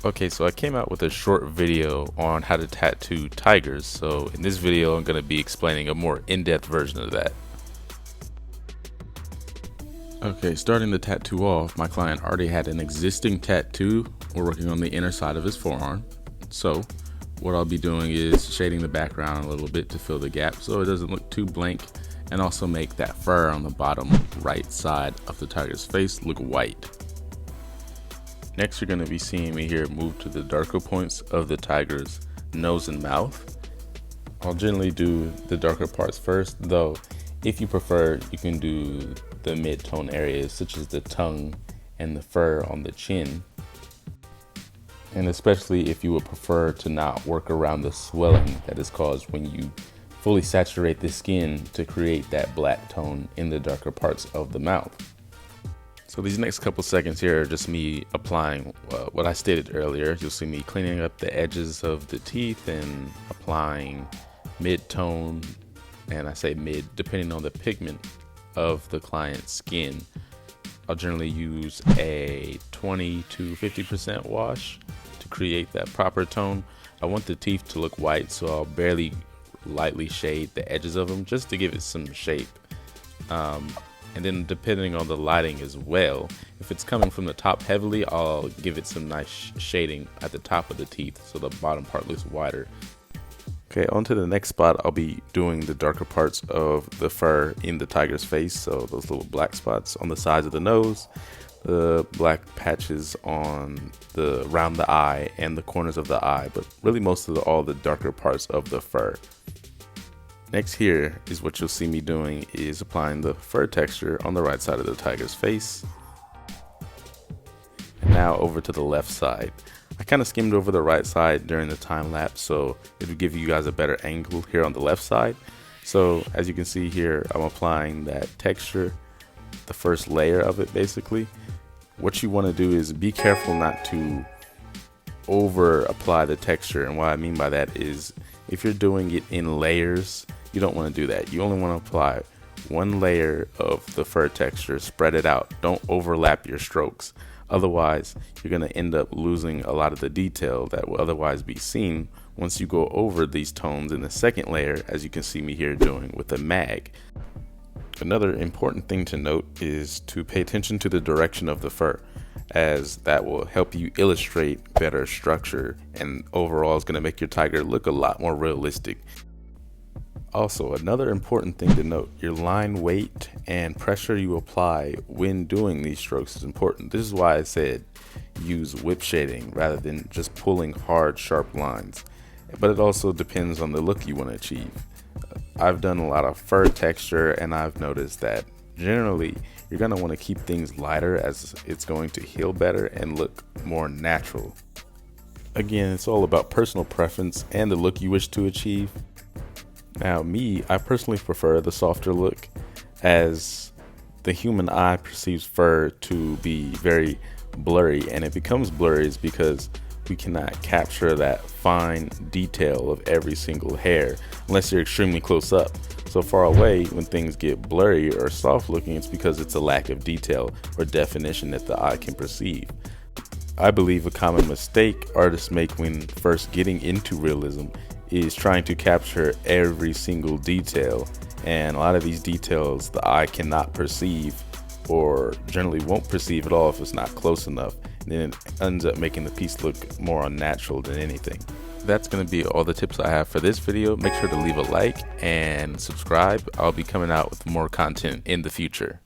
Okay, so I came out with a short video on how to tattoo tigers. So in this video, I'm going to be explaining a more in-depth version of that. Okay, starting the tattoo off, my client already had an existing tattoo. We're working on the inner side of his forearm. So what I'll be doing is shading the background a little bit to fill the gap so it doesn't look too blank, and also make that fur on the bottom right side of the tiger's face look white. Next, you're going to be seeing me here move to the darker points of the tiger's nose and mouth. I'll generally do the darker parts first, though if you prefer, you can do the mid-tone areas such as the tongue and the fur on the chin. And especially if you would prefer to not work around the swelling that is caused when you fully saturate the skin to create that black tone in the darker parts of the mouth. So these next couple seconds here are just me applying what I stated earlier. You'll see me cleaning up the edges of the teeth and applying mid-tone, and I say mid depending on the pigment of the client's skin. I'll generally use a 20 to 50% wash to create that proper tone. I want the teeth to look white, so I'll barely lightly shade the edges of them just to give it some shape. And then depending on the lighting as well, if it's coming from the top heavily, I'll give it some nice shading at the top of the teeth so the bottom part looks wider. Okay, on to the next spot. I'll be doing the darker parts of the fur in the tiger's face, so those little black spots on the sides of the nose, the black patches on around the eye and the corners of the eye, but really most of all the darker parts of the fur. Next here is what you'll see me doing is applying the fur texture on the right side of the tiger's face. And now over to the left side. I kind of skimmed over the right side during the time lapse, so it would give you guys a better angle here on the left side. So as you can see here, I'm applying that texture, the first layer of it basically. What you want to do is be careful not to over apply the texture, and what I mean by that is if you're doing it in layers, you don't want to do that. You only want to apply one layer of the fur texture, spread it out. Don't overlap your strokes. Otherwise, you're going to end up losing a lot of the detail that will otherwise be seen once you go over these tones in the second layer, as you can see me here doing with the mag. Another important thing to note is to pay attention to the direction of the fur, as that will help you illustrate better structure, and overall is going to make your tiger look a lot more realistic. Also, another important thing to note, your line weight and pressure you apply when doing these strokes is important. This is why I said use whip shading rather than just pulling hard, sharp lines. But it also depends on the look you want to achieve. I've done a lot of fur texture, and I've noticed that generally you're going to want to keep things lighter, as it's going to heal better and look more natural. Again, it's all about personal preference and the look you wish to achieve. Now I personally prefer the softer look, as the human eye perceives fur to be very blurry, and it becomes blurry is because we cannot capture that fine detail of every single hair unless you're extremely close up. So far away, when things get blurry or soft looking, it's because it's a lack of detail or definition that the eye can perceive. I believe a common mistake artists make when first getting into realism is trying to capture every single detail, and a lot of these details the eye cannot perceive, or generally won't perceive at all if it's not close enough, and then it ends up making the piece look more unnatural than anything. That's going to be all the tips I have for this video. Make sure to leave a like and subscribe. I'll be coming out with more content in the future.